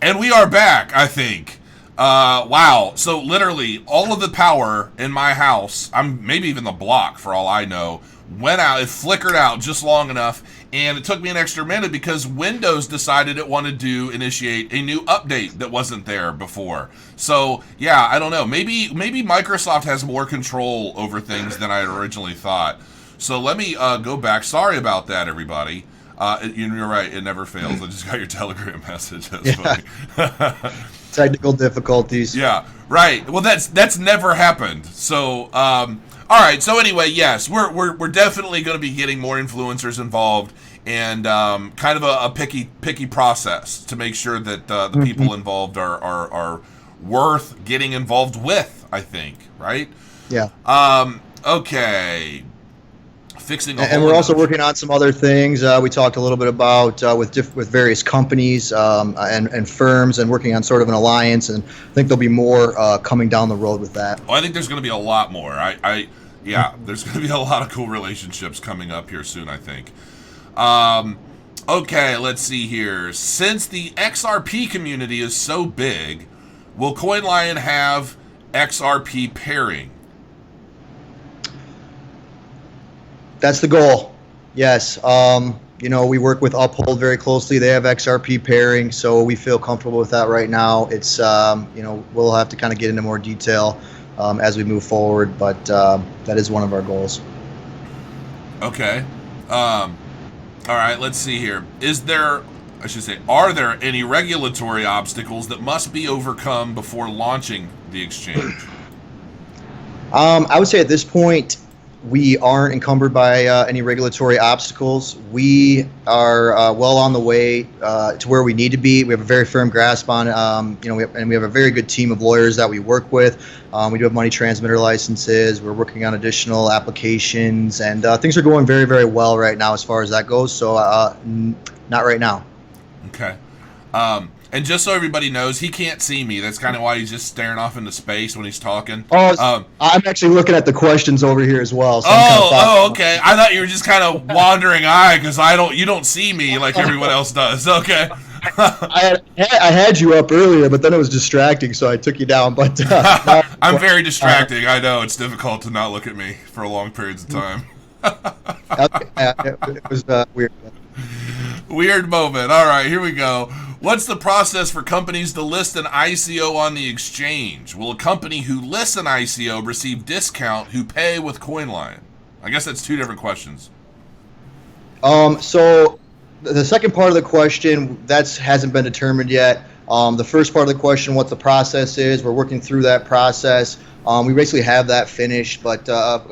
And we are back, I think. Wow. So literally all of the power in my house, maybe even the block for all I know, went out. It flickered out just long enough, and it took me an extra minute because Windows decided it wanted to initiate a new update that wasn't there before. So yeah, I don't know. Maybe Microsoft has more control over things than I had originally thought. So let me go back. Sorry about that, everybody. You're right. It never fails. I just got your Telegram message. That's funny. Technical difficulties. Yeah, right. Well, that's never happened. So, all right. So anyway, yes, we're definitely going to be getting more influencers involved, and kind of a picky process to make sure that the people involved are worth getting involved with. I think, right? Yeah. Okay. And we're also working on some other things. We talked a little bit about with various companies and firms, and working on sort of an alliance. And I think there'll be more coming down the road with that. Well, I think there's going to be a lot more. There's going to be a lot of cool relationships coming up here soon, I think. Okay, let's see here. Since the XRP community is so big, will CoinLion have XRP pairing? That's the goal. Yes. We work with Uphold very closely. They have XRP pairing, so we feel comfortable with that right now. It's, we'll have to kind of get into more detail as we move forward, but that is one of our goals. Okay. All right, let's see here. Are there any regulatory obstacles that must be overcome before launching the exchange? I would say at this point, we aren't encumbered by any regulatory obstacles. We are well on the way to where we need to be. We have a very firm grasp on, we have a very good team of lawyers that we work with. We do have money transmitter licenses. We're working on additional applications, and things are going very, very well right now as far as that goes. So not right now. Okay. And just so everybody knows, he can't see me. That's kind of why he's just staring off into space when he's talking. I'm actually looking at the questions over here as well. So okay. I thought you were just kind of wandering eye because you don't see me like everyone else does. Okay. I had you up earlier, but then it was distracting, so I took you down. But I'm very distracting. I know it's difficult to not look at me for long periods of time. It was weird. Weird moment. All right, here we go. What's the process for companies to list an ICO on the exchange? Will a company who lists an ICO receive discount who pay with CoinLion? I guess that's two different questions. So the second part of the question, hasn't been determined yet. The first part of the question, what the process is, we're working through that process. We basically have that finished, but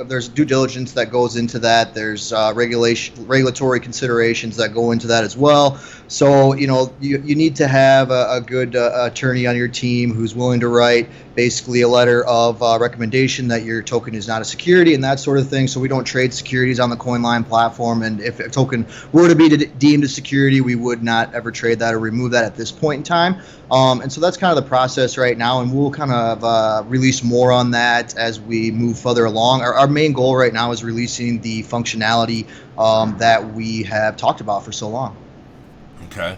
there's due diligence that goes into that. There's regulatory considerations that go into that as well. So, you need to have a good attorney on your team who's willing to write basically a letter of recommendation that your token is not a security and that sort of thing. So we don't trade securities on the CoinLion platform. And if a token were to be deemed a security, we would not ever trade that or remove that at this point in time. And so that's kind of the process right now. And we'll kind of release more on that as we move further along. Our main goal right now is releasing the functionality that we have talked about for so long. Okay.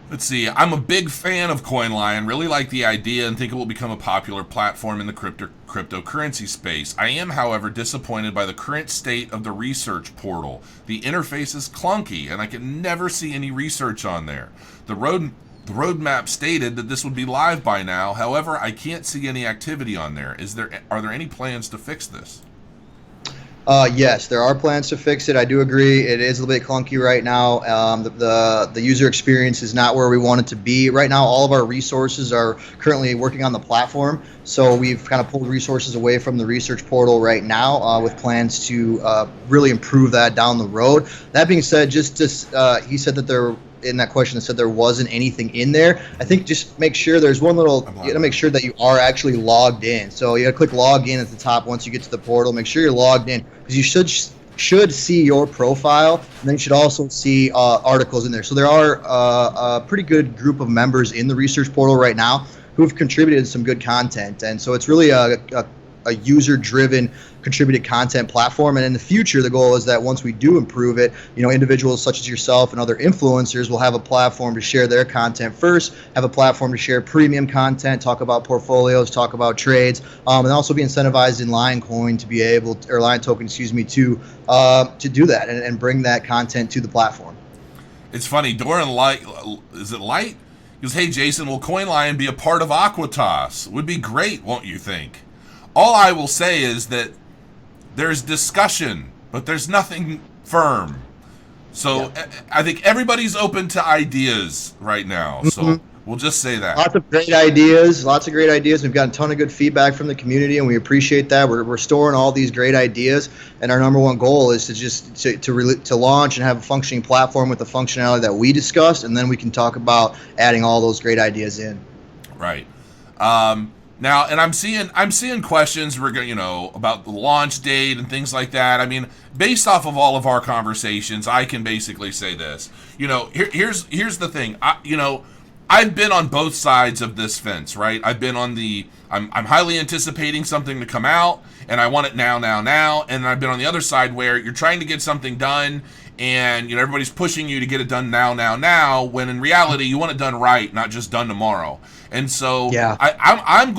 Let's see. I'm a big fan of CoinLion, really like the idea and think it will become a popular platform in the cryptocurrency space. I am, however, disappointed by the current state of the research portal. The interface is clunky, and I can never see any research on there. The roadmap stated that this would be live by now. However, I can't see any activity on there. Are there any plans to fix this? Yes, there are plans to fix it. I do agree. It is a little bit clunky right now. The user experience is not where we want it to be. Right now, all of our resources are currently working on the platform. So we've kind of pulled resources away from the research portal right now with plans to really improve that down the road. That being said, he said that in that question that said there wasn't anything in there. I think just make sure there's one little, you gotta make sure that you are actually logged in. So you gotta click log in at the top once you get to the portal. Make sure you're logged in because you should see your profile, and then you should also see articles in there. So there are a pretty good group of members in the research portal right now who have contributed some good content. And so it's really a user-driven contributed content platform. And in the future, the goal is that once we do improve it, individuals such as yourself and other influencers will have a platform to share their content first, have a platform to share premium content, talk about portfolios, talk about trades, and also be incentivized in Lyon coin to be able to, or Lyon token, to do that and bring that content to the platform. It's funny, Doran Light, is it Light? He goes, hey Jason, will CoinLion be a part of Aquatos? Would be great, won't you think? All I will say is that there's discussion, but there's nothing firm. So yeah. I think everybody's open to ideas right now. So we'll just say that. Lots of great ideas. We've gotten a ton of good feedback from the community, and we appreciate that. We're storing all these great ideas, and our number one goal is to just to launch and have a functioning platform with the functionality that we discussed, and then we can talk about adding all those great ideas in. Right. Now, and I'm seeing questions about the launch date and things like that. I mean, based off of all of our conversations, I can basically say this. Here's the thing. I've been on both sides of this fence, right? I've been on I'm highly anticipating something to come out, and I want it now. And I've been on the other side where you're trying to get something done, and everybody's pushing you to get it done now, when in reality you want it done right, not just done tomorrow. And so yeah. I'm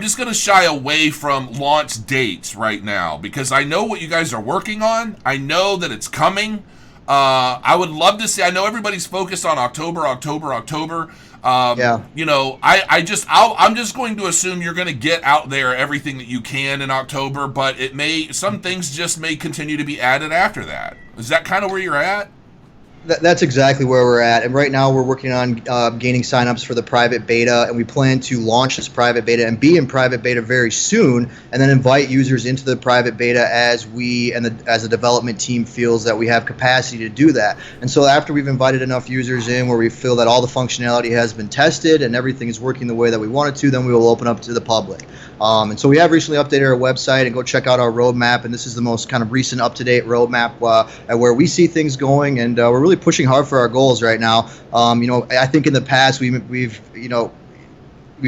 just going to shy away from launch dates right now, because I know what you guys are working on. I know that it's coming. I would love to see. I know everybody's focused on October. Yeah. I'm just going to assume you're going to get out there everything that you can in October, but some things just may continue to be added after that. Is that kind of where you're at? That's exactly where we're at, and right now we're working on gaining signups for the private beta, and we plan to launch this private beta and be in private beta very soon, and then invite users into the private beta as the development team feels that we have capacity to do that. And so after we've invited enough users in where we feel that all the functionality has been tested and everything is working the way that we want it to, then we will open up to the public. And so we have recently updated our website, and go check out our roadmap, and this is the most kind of recent up-to-date roadmap where we see things going, and we're really pushing hard for our goals right now. I think in the past we've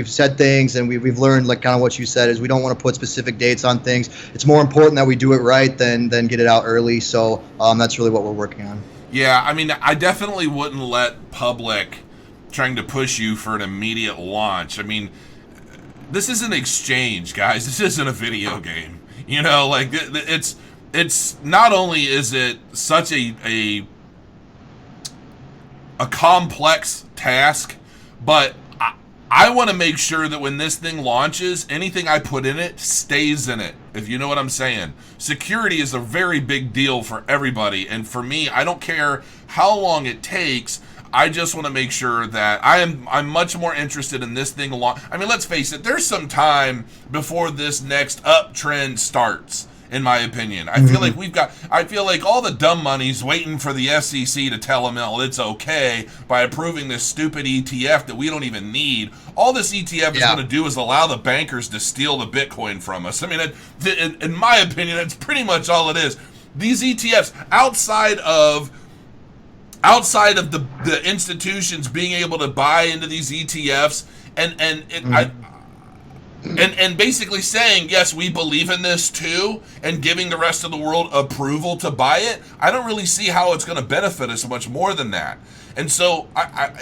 said things, and we've learned, like kind of what you said, is we don't want to put specific dates on things. It's more important that we do it right than get it out early. So that's really what we're working on. Yeah, I mean, I definitely wouldn't let public trying to push you for an immediate launch. I mean, this is an exchange, guys. This isn't a video game. It's not only is it such a complex task, but I want to make sure that when this thing launches, anything I put in it stays in it, if you know what I'm saying. Security is a very big deal for everybody, and for me, I don't care how long it takes. I just want to make sure that I'm much more interested in this thing. I mean, let's face it, there's some time before this next uptrend starts, in my opinion. I feel like all the dumb money's waiting for the SEC to tell them, oh, it's okay by approving this stupid ETF that we don't even need. All this ETF is going to do is allow the bankers to steal the Bitcoin from us. I mean, in my opinion, that's pretty much all it is. These ETFs, outside of the institutions being able to buy into these ETFs and basically saying, yes, we believe in this too, and giving the rest of the world approval to buy it, I don't really see how it's going to benefit us much more than that. And so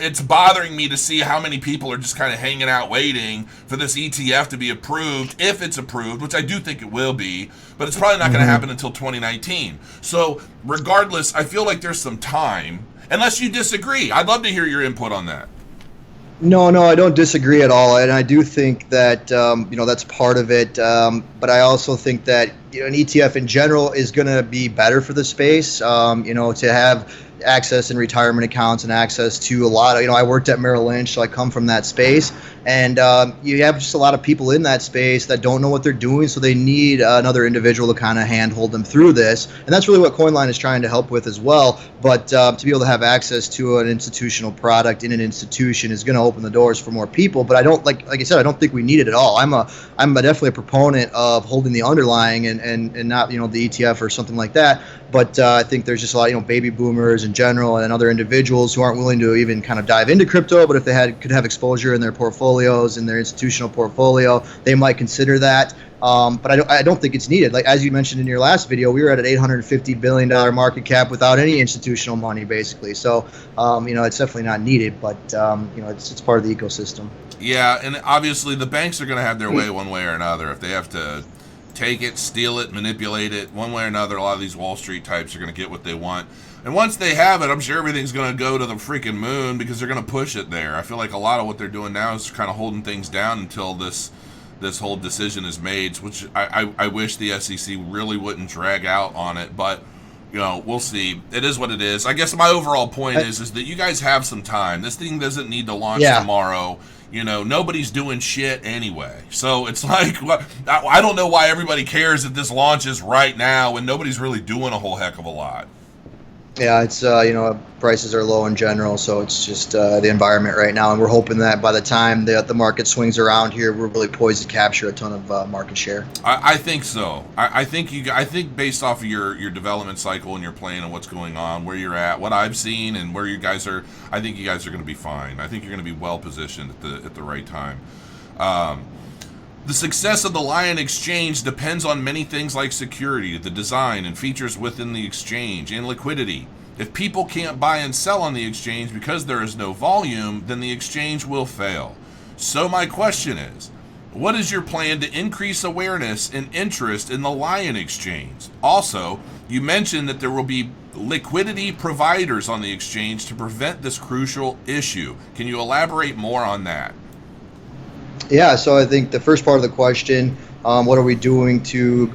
it's bothering me to see how many people are just kind of hanging out waiting for this ETF to be approved, if it's approved, which I do think it will be, but it's probably not going to happen until 2019. So regardless, I feel like there's some time, unless you disagree. I'd love to hear your input on that. No, I don't disagree at all, and I do think that that's part of it. But I also think that an ETF in general is going to be better for the space. To have access in retirement accounts and access to a lot of, I worked at Merrill Lynch, so I come from that space, and you have just a lot of people in that space that don't know what they're doing, so they need another individual to kind of handhold them through this, and that's really what CoinLion is trying to help with as well. But to be able to have access to an institutional product in an institution is going to open the doors for more people. But I don't, like I said, I don't think we need it at all. I'm definitely a proponent of holding the underlying and not, you know, the ETF or something like that. But I think there's just a lot, you know, baby boomers in general and other individuals who aren't willing to even kind of dive into crypto, but if they could have exposure in their portfolios, in their institutional portfolio, they might consider that. But I don't think it's needed. Like, as you mentioned in your last video, we were at an $850 billion market cap without any institutional money, basically. So, you know, it's definitely not needed, but, you know, it's part of the ecosystem. Yeah, and obviously the banks are going to have their way one way or another. If they have to take it, steal it, manipulate it, one way or another, a lot of these Wall Street types are going to get what they want. And once they have it, I'm sure everything's going to go to the freaking moon because they're going to push it there. I feel like a lot of what they're doing now is kind of holding things down until this whole decision is made, which I wish the SEC really wouldn't drag out on it, but you know, we'll see. It is what it is. I guess my overall point is that you guys have some time. This thing doesn't need to launch tomorrow. You know, nobody's doing shit anyway. So it's like, I don't know why everybody cares that this launches right now when nobody's really doing a whole heck of a lot. Yeah, it's, you know, prices are low in general, so it's just the environment right now. And we're hoping that by the time the market swings around here, we're really poised to capture a ton of market share. I think so. I think based off of your development cycle and your plan and what's going on, where you're at, what I've seen and where you guys are, I think you guys are going to be fine. I think you're going to be well positioned at the right time. The success of the Lyon exchange depends on many things like security, the design and features within the exchange, and liquidity. If people can't buy and sell on the exchange because there is no volume, then the exchange will fail. So my question is, what is your plan to increase awareness and interest in the Lyon exchange? Also, you mentioned that there will be liquidity providers on the exchange to prevent this crucial issue. Can you elaborate more on that? Yeah, so I think the first part of the question, what are we doing to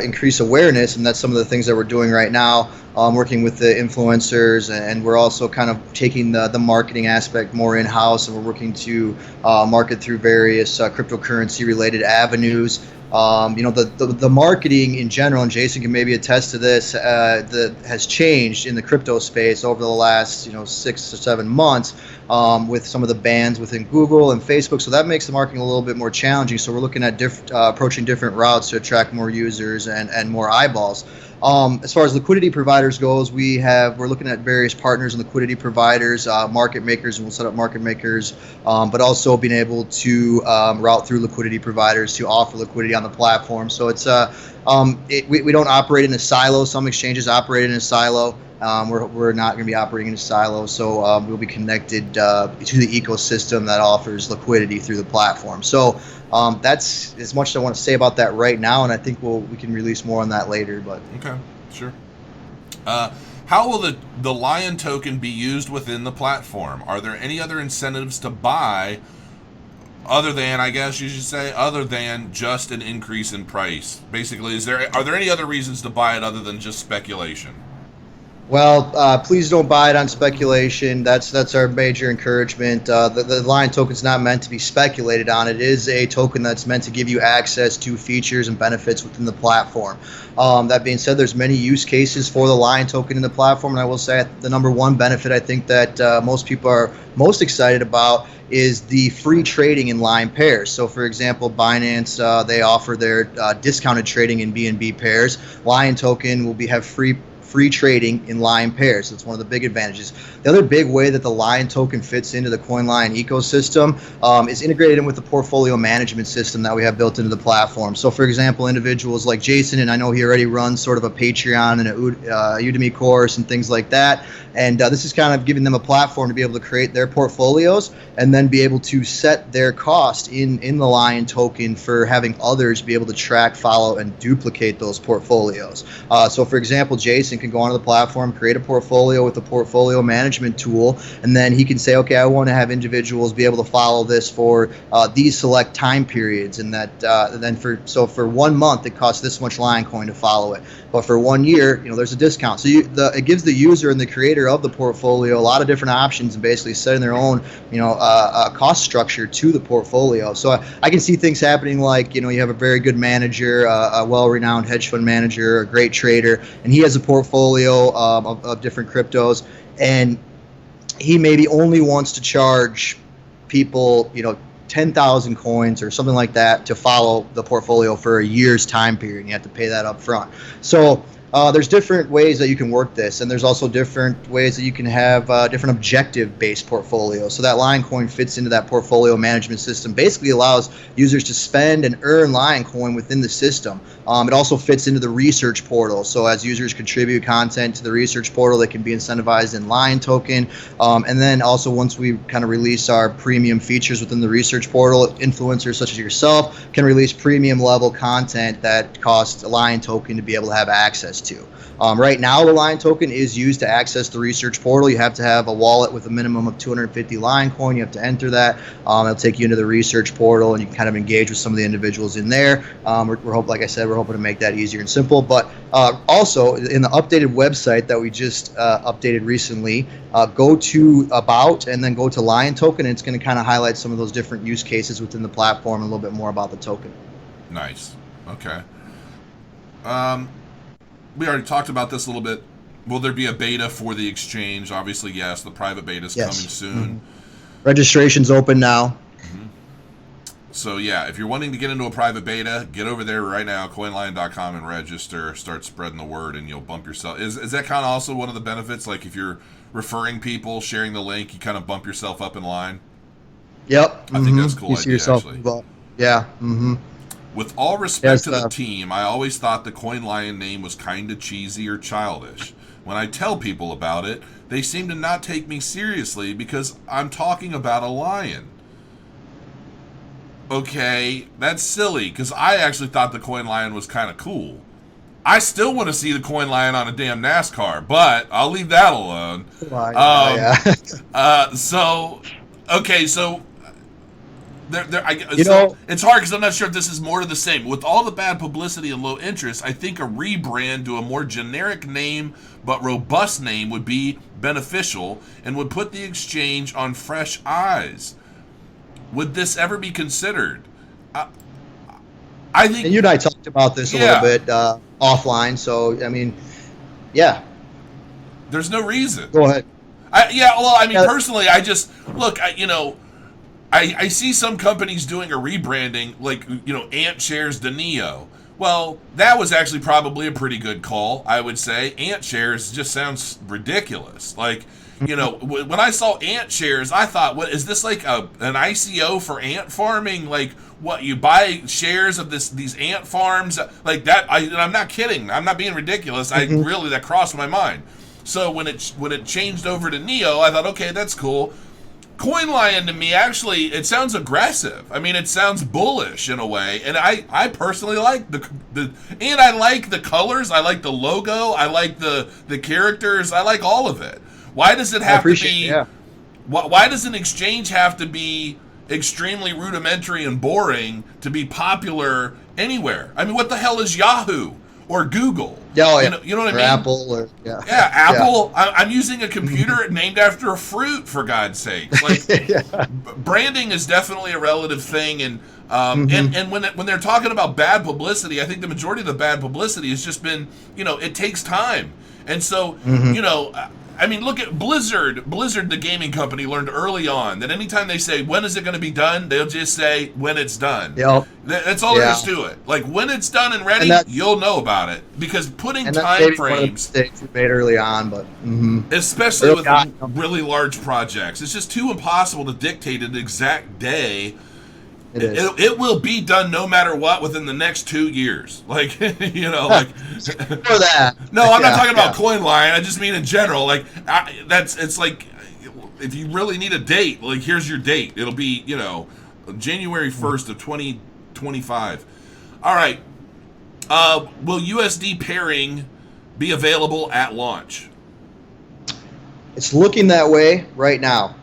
increase awareness? And that's some of the things that we're doing right now, working with the influencers, and we're also kind of taking the marketing aspect more in-house, and we're working to market through various cryptocurrency-related avenues. You know, the marketing in general, and Jason can maybe attest to this, has changed in the crypto space over the last, you know, 6 or 7 months with some of the bans within Google and Facebook. So that makes the marketing a little bit more challenging. So we're looking at approaching different routes to attract more users and more eyeballs. As far as liquidity providers goes, we're looking at various partners and liquidity providers, market makers, and we'll set up market makers, but also being able to route through liquidity providers to offer liquidity on the platform. So it's we don't operate in a silo. Some exchanges operate in a silo. We're not going to be operating in a silo, so we'll be connected to the ecosystem that offers liquidity through the platform. So that's as much as I want to say about that right now, and I think we can release more on that later. But okay, sure. How will the Lyon token be used within the platform? Are there any other incentives to buy other than, I guess you should say, other than just an increase in price? Basically, are there any other reasons to buy it other than just speculation? Well, please don't buy it on speculation. That's our major encouragement. The Lyon token is not meant to be speculated on. It is a token that's meant to give you access to features and benefits within the platform. That being said, there's many use cases for the Lyon token in the platform, and I will say the number one benefit I think that most people are most excited about is the free trading in Lyon pairs. So, for example, Binance, they offer their discounted trading in BNB pairs. Lyon token will have free trading in Lyon pairs. It's one of the big advantages. The other big way that the Lyon token fits into the CoinLion ecosystem is integrated in with the portfolio management system that we have built into the platform. So, for example, individuals like Jason, and I know he already runs sort of a Patreon and a Udemy course and things like that. And this is kind of giving them a platform to be able to create their portfolios and then be able to set their cost in the Lyon token for having others be able to track, follow, and duplicate those portfolios. So, for example, Jason can go onto the platform, create a portfolio with a portfolio management tool, and then he can say, okay, I want to have individuals be able to follow this for these select time periods, and that then for 1 month it costs this much Lyon coin to follow it, but for 1 year, there's a discount. So it gives the user and the creator of the portfolio a lot of different options and basically setting their own cost structure to the portfolio. So I can see things happening like you have a very good manager, a well-renowned hedge fund manager, a great trader, and he has a portfolio of different cryptos, and he maybe only wants to charge people, 10,000 coins or something like that to follow the portfolio for a year's time period. You have to pay that up front. So there's different ways that you can work this, and there's also different ways that you can have different objective-based portfolios. So that Lyon coin fits into that portfolio management system. Basically allows users to spend and earn Lyon coin within the system. It also fits into the research portal. So as users contribute content to the research portal, they can be incentivized in Lyon token. And then also once we kind of release our premium features within the research portal, influencers such as yourself can release premium level content that costs a Lyon token to be able to have access to. Right now, the Lyon token is used to access the research portal. You have to have a wallet with a minimum of 250 Lyon coin. You have to enter that. It'll take you into the research portal, and you can kind of engage with some of the individuals in there. Like I said, we're hoping to make that easier and simple. But also, in the updated website that we just updated recently, go to About and then go to Lyon token, and it's going to kind of highlight some of those different use cases within the platform and a little bit more about the token. Nice. Okay. We already talked about this a little bit. Will there be a beta for the exchange? Obviously, yes. The private beta is coming soon. Mm-hmm. Registration's open now. Mm-hmm. So, yeah, if you're wanting to get into a private beta, get over there right now, CoinLion.com, and register. Start spreading the word, and you'll bump yourself. Is that kind of also one of the benefits? Like, if you're referring people, sharing the link, you kind of bump yourself up in line? Yep. I think that's a cool you idea, see yourself actually. involved. Yeah. Mm-hmm. With all respect to the team, I always thought the CoinLion name was kind of cheesy or childish. When I tell people about it, they seem to not take me seriously because I'm talking about a lion. Okay, that's silly, because I actually thought the CoinLion was kind of cool. I still want to see the CoinLion on a damn NASCAR, but I'll leave that alone. It's hard because I'm not sure if this is more of the same. With all the bad publicity and low interest, I think a rebrand to a more generic name but robust name would be beneficial and would put the exchange on fresh eyes. Would this ever be considered? I think. And you and I talked about this a little bit offline, so, I mean, yeah. There's no reason. Go ahead. Personally, I just, look, I see some companies doing a rebranding, like, Ant Shares to Neo. Well, that was actually probably a pretty good call, I would say. Ant Shares just sounds ridiculous. Like, when I saw Ant Shares, I thought, what, is this like an ICO for ant farming? Like, what, you buy shares of these ant farms? Like that, I'm not kidding. I'm not being ridiculous. Really, that crossed my mind. So when it changed over to Neo, I thought, okay, that's cool. CoinLion to me, actually, it sounds aggressive. I mean, it sounds bullish in a way, and I personally like and I like the colors, I like the logo, I like the characters, I like all of it. Why does it have to be? Yeah. Why does an exchange have to be extremely rudimentary and boring to be popular anywhere? I mean, what the hell is Yahoo or Google? Oh, yeah. You know what I mean? Apple. Apple. Yeah. I'm using a computer named after a fruit, for God's sake. Like, branding is definitely a relative thing, and and when they're talking about bad publicity, I think the majority of the bad publicity has just been, it takes time, and so I mean, look at Blizzard. Blizzard, the gaming company, learned early on that anytime they say, when is it going to be done, they'll just say, when it's done. Yep. That's all there is to it. Like, when it's done and ready, you'll know about it. Because putting time frames... one of the mistakes we made early on, but... Especially with really large projects. It's just too impossible to dictate an exact day. It will be done no matter what within the next 2 years. Like, like... For that. No, I'm not talking about CoinLion. I just mean in general. Like, it's like, if you really need a date, like, here's your date. It'll be, January 1st of 2025. All right. Will USD pairing be available at launch? It's looking that way right now.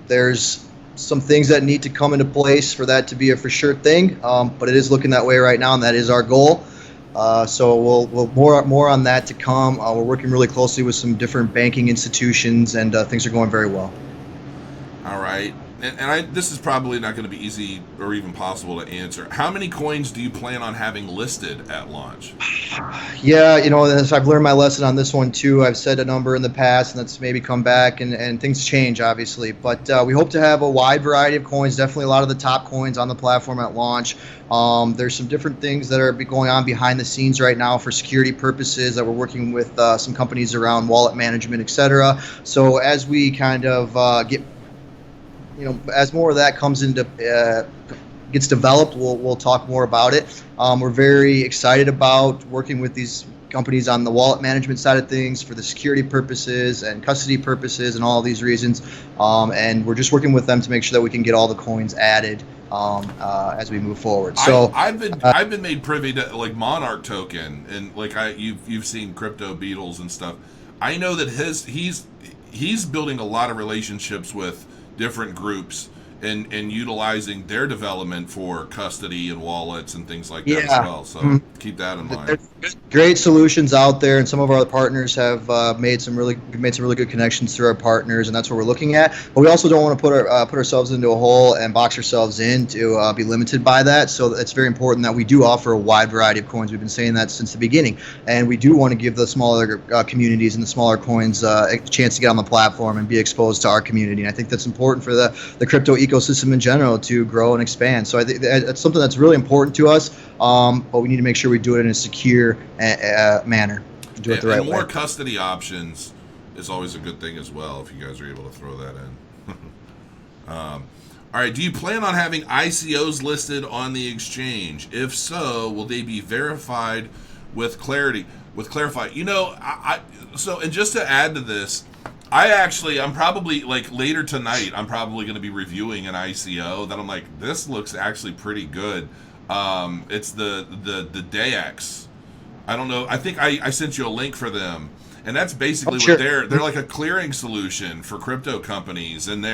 There's some things that need to come into place for that to be a for sure thing, but it is looking that way right now, and that is our goal. So we'll more on that to come. We're working really closely with some different banking institutions, and things are going very well. All right. this is probably not going to be easy or even possible to answer. How many coins do you plan on having listed at launch? Yeah, as I've learned my lesson on this one too. I've said a number in the past, and that's maybe come back, and things change, obviously. But we hope to have a wide variety of coins, definitely a lot of the top coins on the platform at launch. There's some different things that are going on behind the scenes right now for security purposes that we're working with some companies around wallet management, etc. So as we kind of get as more of that comes into gets developed, we'll talk more about it. We're very excited about working with these companies on the wallet management side of things for the security purposes and custody purposes and all of these reasons. And we're just working with them to make sure that we can get all the coins added as we move forward. So I've been made privy to like Monarch token, and like you've seen Crypto Beetles and stuff. I know that he's building a lot of relationships with different groups and utilizing their development for custody and wallets and things like that as well. So keep that in mind. Great solutions out there, and some of our partners have made some really good connections through our partners, and that's what we're looking at. But we also don't want to put ourselves into a hole and box ourselves in to be limited by that. So it's very important that we do offer a wide variety of coins. We've been saying that since the beginning, and we do want to give the smaller communities and the smaller coins a chance to get on the platform and be exposed to our community. And I think that's important for the crypto ecosystem in general to grow and expand. So I think that's something that's really important to us, but we need to make sure we do it in a secure manner. Do it the right way. More custody options is always a good thing as well if you guys are able to throw that in. All right, do you plan on having ICOs listed on the exchange? If so, will they be verified with Clarity? And just to add to this, I'm probably like later tonight, I'm probably going to be reviewing an ICO that I'm like, this looks actually pretty good. It's the DayX. I don't know. I think I sent you a link for them, and that's basically what they're like a clearing solution for crypto companies, and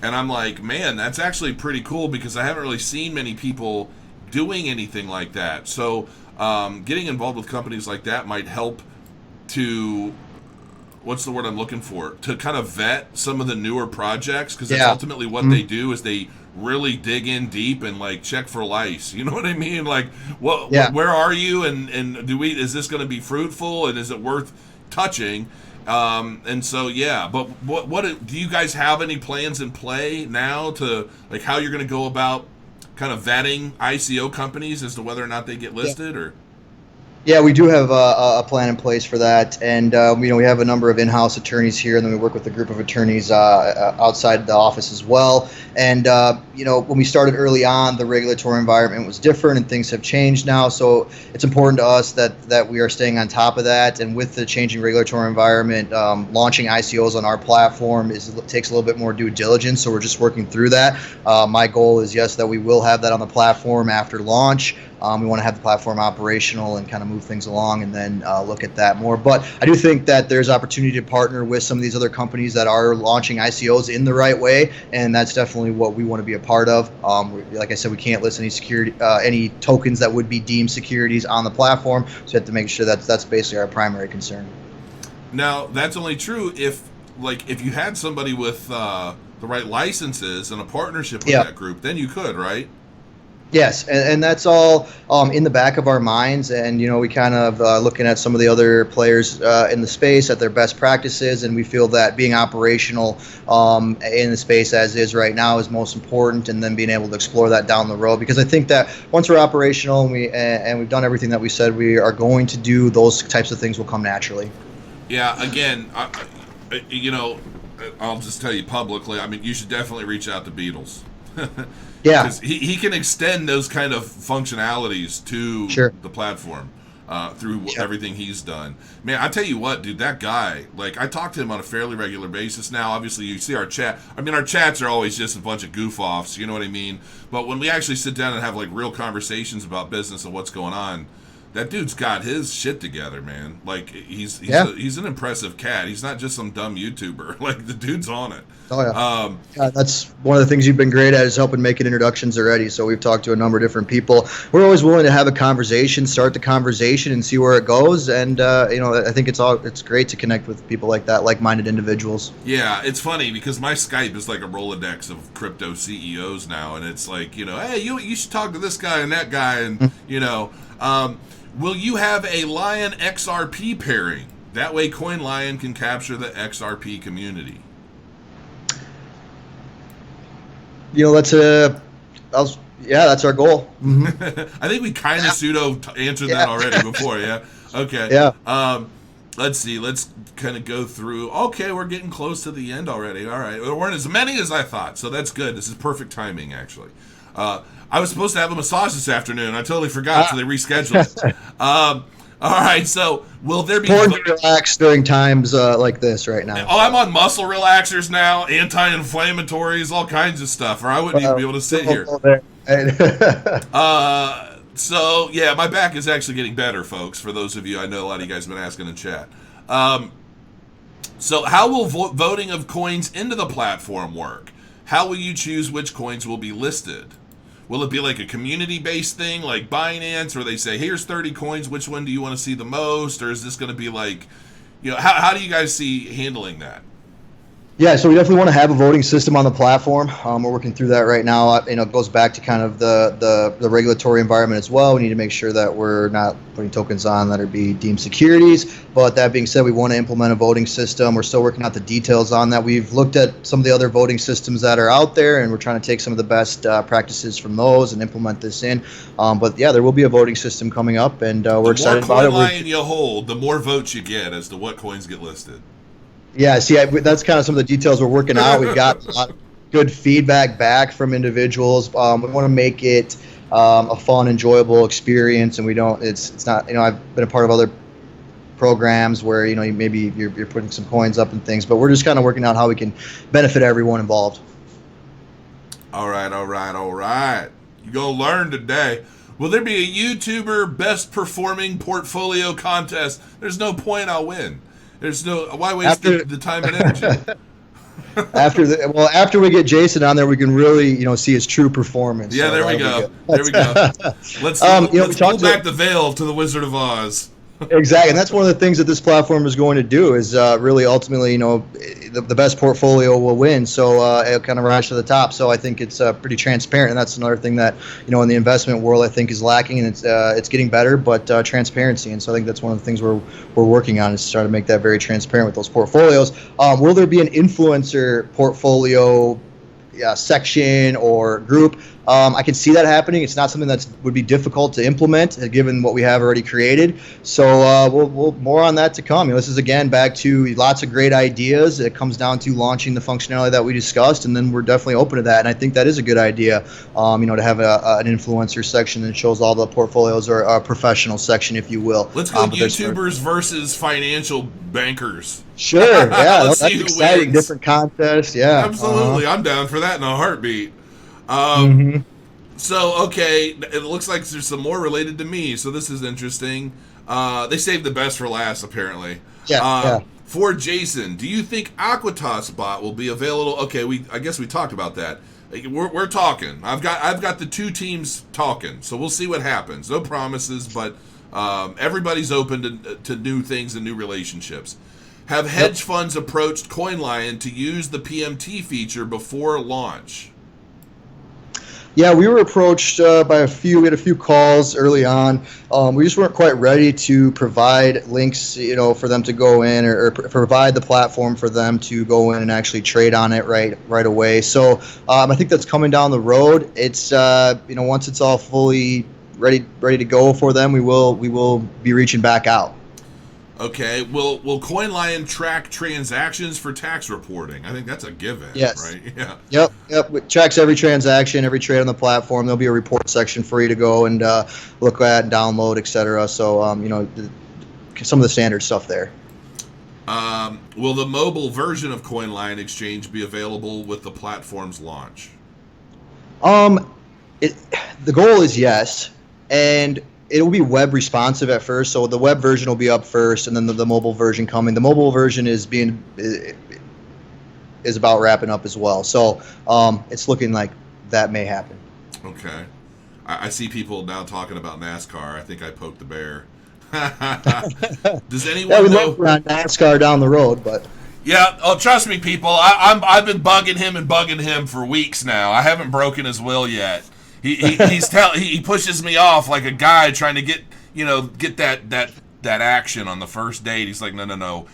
I'm like, man, that's actually pretty cool because I haven't really seen many people doing anything like that. So getting involved with companies like that might help to, what's the word I'm looking for, to kind of vet some of the newer projects, because that's ultimately what they do is they really dig in deep and like check for lice. You know what I mean? Like, where are you? And is this going to be fruitful? And is it worth touching? And so, but what do you guys have any plans in play now to like how you're going to go about kind of vetting ICO companies as to whether or not they get listed or? Yeah, we do have a plan in place for that, and we have a number of in-house attorneys here, and then we work with a group of attorneys outside the office as well. And when we started early on, the regulatory environment was different, and things have changed now. So it's important to us that we are staying on top of that. And with the changing regulatory environment, launching ICOs on our platform takes a little bit more due diligence. So we're just working through that. My goal is that we will have that on the platform after launch. We want to have the platform operational and kind of move things along and then look at that more. But I do think that there's opportunity to partner with some of these other companies that are launching ICOs in the right way, and that's definitely what we want to be a part of. Like I said, we can't list any tokens that would be deemed securities on the platform, so we have to make sure that's basically our primary concern. Now, that's only true if you had somebody with the right licenses and a partnership with that group, then you could, right? Yes, and that's all in the back of our minds, and we kind of looking at some of the other players in the space at their best practices, and we feel that being operational in the space as is right now is most important, and then being able to explore that down the road, because I think that once we're operational and we've done everything that we said we are going to do, those types of things will come naturally. Yeah, again, I'll just tell you publicly, I mean, you should definitely reach out to Beatles. Yeah, because he can extend those kind of functionalities to the platform through everything he's done. Man, I tell you what, dude, that guy, like, I talk to him on a fairly regular basis now. Obviously, you see our chat. I mean, our chats are always just a bunch of goof-offs, you know what I mean? But when we actually sit down and have, like, real conversations about business and what's going on, that dude's got his shit together, man. Like he's an impressive cat. He's not just some dumb YouTuber. Like the dude's on it. Oh yeah. That's one of the things you've been great at is helping making introductions already. So we've talked to a number of different people. We're always willing to have a conversation, start the conversation, and see where it goes. And I think it's great to connect with people like that, like-minded individuals. Yeah, it's funny because my Skype is like a Rolodex of crypto CEOs now, and it's like hey, you should talk to this guy and that guy, and will you have a Lyon XRP pairing? That way, CoinLion can capture the XRP community. That's that's our goal. Mm-hmm. I think we kind of pseudo answered that already before. Yeah. Okay. Yeah. Let's see. Let's kind of go through. Okay, we're getting close to the end already. All right. There weren't as many as I thought, so that's good. This is perfect timing, actually. I was supposed to have a massage this afternoon. I totally forgot, so they rescheduled it. All right, so will there be... Important to relax during times like this right now. Oh, I'm on muscle relaxers now, anti-inflammatories, all kinds of stuff, or I wouldn't even be able to sit here. So, yeah, my back is actually getting better, folks, for those of you. I know a lot of you guys have been asking in chat. So how will voting of coins into the platform work? How will you choose which coins will be listed? Will it be like a community-based thing like Binance where they say, here's 30 coins, which one do you want to see the most? Or is this going to be like, how do you guys see handling that? Yeah, so we definitely want to have a voting system on the platform. We're working through that right now. It goes back to kind of the regulatory environment as well. We need to make sure that we're not putting tokens on that are be deemed securities. But that being said, we want to implement a voting system. We're still working out the details on that. We've looked at some of the other voting systems that are out there, and we're trying to take some of the best practices from those and implement this in. But yeah, there will be a voting system coming up, and we're excited about it. The more CoinLion you hold, the more votes you get as to what coins get listed. Yeah, see, that's kind of some of the details we're working out. We've got a lot of good feedback back from individuals. We want to make it a fun, enjoyable experience, and it's not, I've been a part of other programs where, maybe you're putting some coins up and things, but we're just kind of working out how we can benefit everyone involved. All right. You're going to learn today. Will there be a YouTuber best performing portfolio contest? There's no point, I'll win. Why waste the time and energy? After we get Jason on there, we can really, see his true performance. Yeah, there we go. Let's pull back the veil to the Wizard of Oz. Exactly, and that's one of the things that this platform is going to do is really ultimately, the best portfolio will win. So it'll kind of rise to the top. So I think it's pretty transparent, and that's another thing that in the investment world I think is lacking, and it's getting better, but transparency. And so I think that's one of the things we're working on is to try to make that very transparent with those portfolios. Will there be an influencer portfolio section or group? I can see that happening. It's not something that would be difficult to implement given what we have already created. So we'll more on that to come. This is again back to lots of great ideas. It comes down to launching the functionality that we discussed, and then we're definitely open to that. And I think that is a good idea. To have an influencer section that shows all the portfolios, or a professional section, if you will. Let's go YouTubers versus financial bankers. Sure. Yeah, that's exciting. Wins. Different contests. Yeah, absolutely. I'm down for that in a heartbeat. So, okay, it looks like there's some more related to me, so this is interesting. They saved the best for last, apparently. Yeah. For Jason, do you think Aquitas bot will be available? Okay, I guess we talked about that. We're talking. I've got the two teams talking, so we'll see what happens. No promises, but everybody's open to new things and new relationships. Have hedge funds approached CoinLion to use the PMT feature before launch? Yeah, we were approached by we had a few calls early on. We just weren't quite ready to provide links, for them to go in or provide the platform for them to go in and actually trade on it right away. So I think that's coming down the road. It's once it's all fully ready to go for them, we will be reaching back out. Okay, will CoinLion track transactions for tax reporting? I think that's a given, yes. Right? Yeah. Yep. It tracks every transaction, every trade on the platform. There'll be a report section for you to go and look at, download, etc. So, some of the standard stuff there. Will the mobile version of CoinLion Exchange be available with the platform's launch? The goal is yes, and it will be web responsive at first. So the web version will be up first, and then the mobile version coming. The mobile version is about wrapping up as well. So it's looking like that may happen. Okay. I see people now talking about NASCAR. I think I poked the bear. Does anyone we know? look around NASCAR down the road, but Yeah. Oh, trust me, people. I've been bugging him for weeks now. I haven't broken his will yet. He pushes me off like a guy trying to get that action on the first date. He's like, no.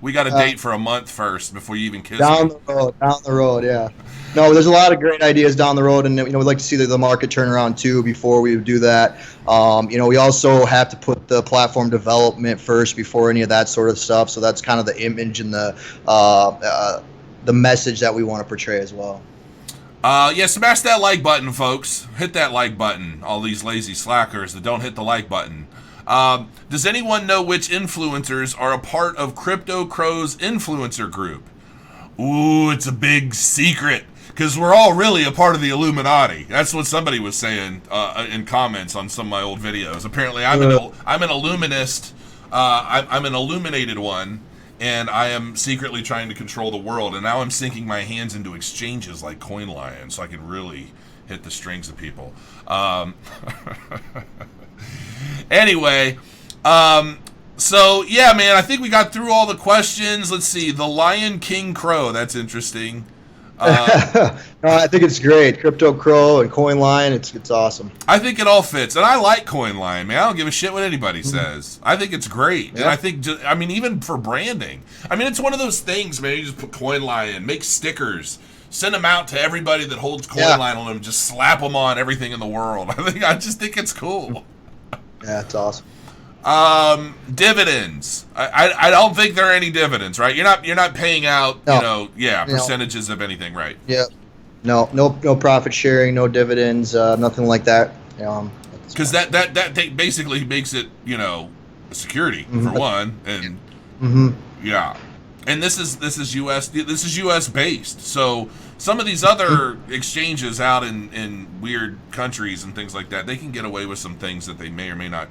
We got a date for a month first before you even kiss down me. Down the road, yeah. No, there's a lot of great ideas down the road, and we'd like to see the market turn around too before we do that. We also have to put the platform development first before any of that sort of stuff. So that's kind of the image and the message that we want to portray as well. Smash that like button, folks. Hit that like button. All these lazy slackers that don't hit the like button. Does anyone know which influencers are a part of Crypto Crow's influencer group? Ooh, it's a big secret. Because we're all really a part of the Illuminati. That's what somebody was saying in comments on some of my old videos. Apparently, I'm an illuminist. I'm an illuminated one, and I am secretly trying to control the world. And now I'm sinking my hands into exchanges like CoinLion, so I can really hit the strings of people. Anyway, so yeah, man, I think we got through all the questions. Let's see, the Lion King Crow. That's interesting. No, I think it's great. Crypto Crow and CoinLion, it's awesome. I think it all fits, and I like CoinLion, man. I don't give a shit what anybody says. I think it's great, and I think, even for branding, it's one of those things, man. You just put CoinLion, make stickers, send them out to everybody that holds CoinLion on them, just slap them on everything in the world. I just think it's cool. Yeah, it's awesome. Dividends. I don't think there are any dividends, right? You're not paying out, percentages of anything, right? Yeah. No profit sharing, no dividends, nothing like that. Because that basically makes it, a security for one, and yeah, and this is US based. So some of these other exchanges out in weird countries and things like that, they can get away with some things that they may or may not.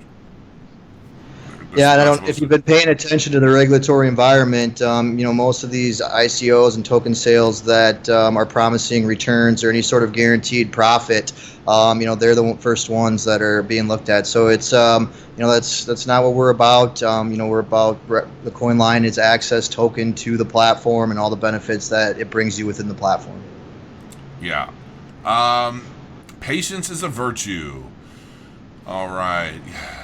Yeah, and if you've been paying attention to the regulatory environment, most of these ICOs and token sales that are promising returns or any sort of guaranteed profit, they're the first ones that are being looked at. So it's, that's not what we're about. We're about the CoinLion is access token to the platform and all the benefits that it brings you within the platform. Yeah. Patience is a virtue. All right.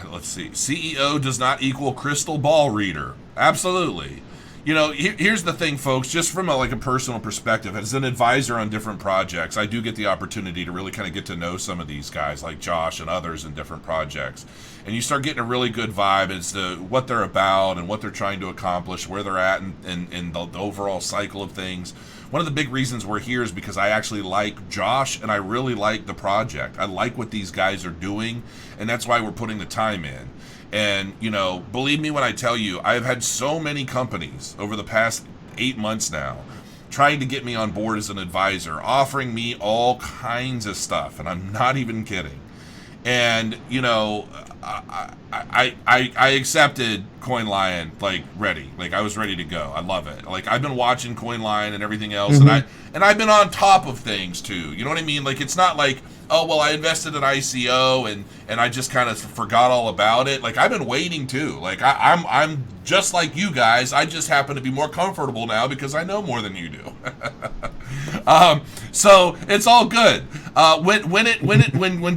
Let's see. CEO does not equal crystal ball reader. Absolutely. Here's the thing, folks, just from a personal perspective, as an advisor on different projects, I do get the opportunity to really kind of get to know some of these guys like Josh and others in different projects. And you start getting a really good vibe as to what they're about and what they're trying to accomplish, where they're at in the overall cycle of things. One of the big reasons we're here is because I actually like Josh and I really like the project. I like what these guys are doing, and that's why we're putting the time in. And, believe me when I tell you, I've had so many companies over the past 8 months now trying to get me on board as an advisor, offering me all kinds of stuff, and I'm not even kidding. And, I accepted CoinLion ready. I was ready to go. I love it. I've been watching CoinLion and everything else, and I've been on top of things too. You know what I mean? It's not like, oh well, I invested in ICO and I just kind of forgot all about it. I've been waiting too. I'm just like you guys. I just happen to be more comfortable now because I know more than you do. So it's all good. When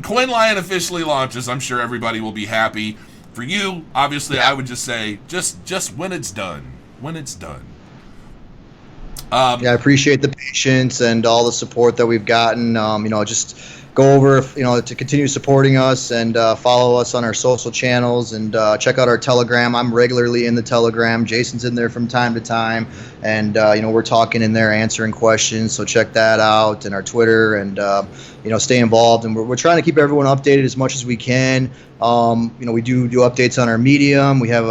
CoinLion officially launches, I'm sure everybody will be happy. For you, obviously, I would just say just when it's done. When it's done. I appreciate the patience and all the support that we've gotten. Just go over, to continue supporting us and follow us on our social channels and check out our Telegram. I'm regularly in the Telegram. Jason's in there from time to time, and we're talking in there, answering questions. So check that out, and our Twitter, and stay involved, and we're trying to keep everyone updated as much as we can. We do updates on our Medium. We have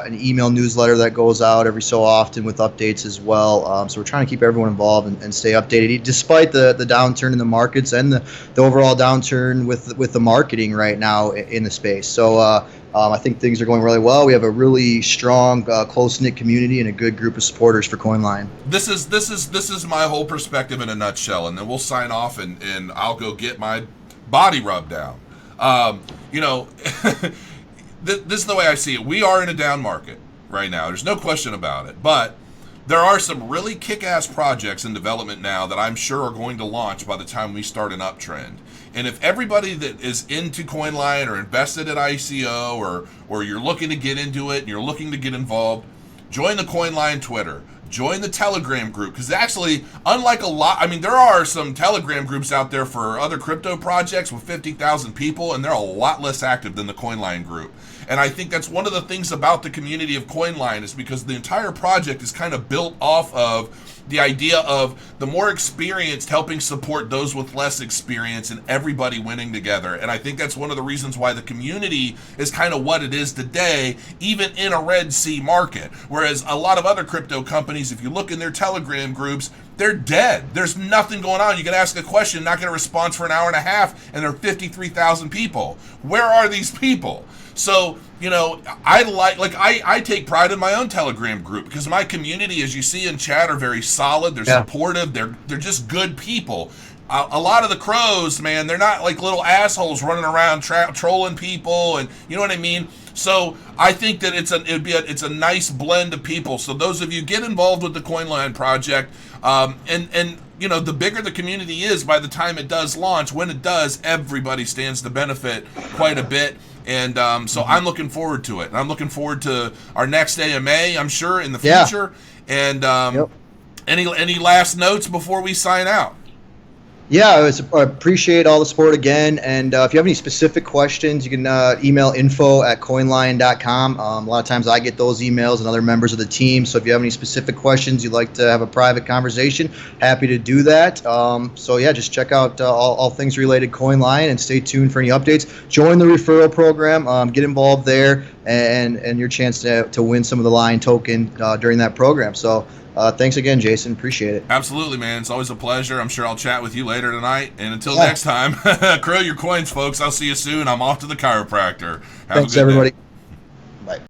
an email newsletter that goes out every so often with updates as well. So we're trying to keep everyone involved and stay updated, despite the downturn in the markets and the overall downturn with the marketing right now in the space. So I think things are going really well. We have a really strong, close-knit community and a good group of supporters for CoinLion. This is my whole perspective in a nutshell, and then we'll sign off and I'll go get my body rubbed down. This is the way I see it. We are in a down market right now. There's no question about it. But there are some really kick-ass projects in development now that I'm sure are going to launch by the time we start an uptrend. And if everybody that is into CoinLion or invested at ICO or you're looking to get into it and you're looking to get involved, join the CoinLion Twitter. Join the Telegram group, because actually, unlike a lot, there are some Telegram groups out there for other crypto projects with 50,000 people, and they're a lot less active than the CoinLion group. And I think that's one of the things about the community of CoinLion, is because the entire project is kind of built off of the idea of the more experienced helping support those with less experience and everybody winning together. And I think that's one of the reasons why the community is kind of what it is today, even in a Red Sea market. Whereas a lot of other crypto companies, if you look in their Telegram groups, they're dead. There's nothing going on. You can ask a question, not get a response for an hour and a half, and there are 53,000 people. Where are these people? So, I take pride in my own Telegram group, because my community, as you see in chat, are very solid. They're supportive. They're just good people. A lot of the crows, man, they're not like little assholes running around trolling people, and you know what I mean? So I think that it's a nice blend of people. So those of you, get involved with the CoinLion project, and the bigger the community is, by the time it does launch, when it does, everybody stands to benefit quite a bit. And so I'm looking forward to it. And I'm looking forward to our next AMA, I'm sure, in the future. And any last notes before we sign out? Yeah, I appreciate all the support again. And if you have any specific questions, you can email info@coinlion.com. A lot of times I get those emails and other members of the team. So if you have any specific questions, you'd like to have a private conversation, happy to do that. Just check out all things related CoinLion and stay tuned for any updates. Join the referral program, get involved there, and your chance to win some of the Lyon token during that program. So thanks again, Jason. Appreciate it. Absolutely, man. It's always a pleasure. I'm sure I'll chat with you later tonight. And until next time, crow your coins, folks. I'll see you soon. I'm off to the chiropractor. Thanks, everybody. Day.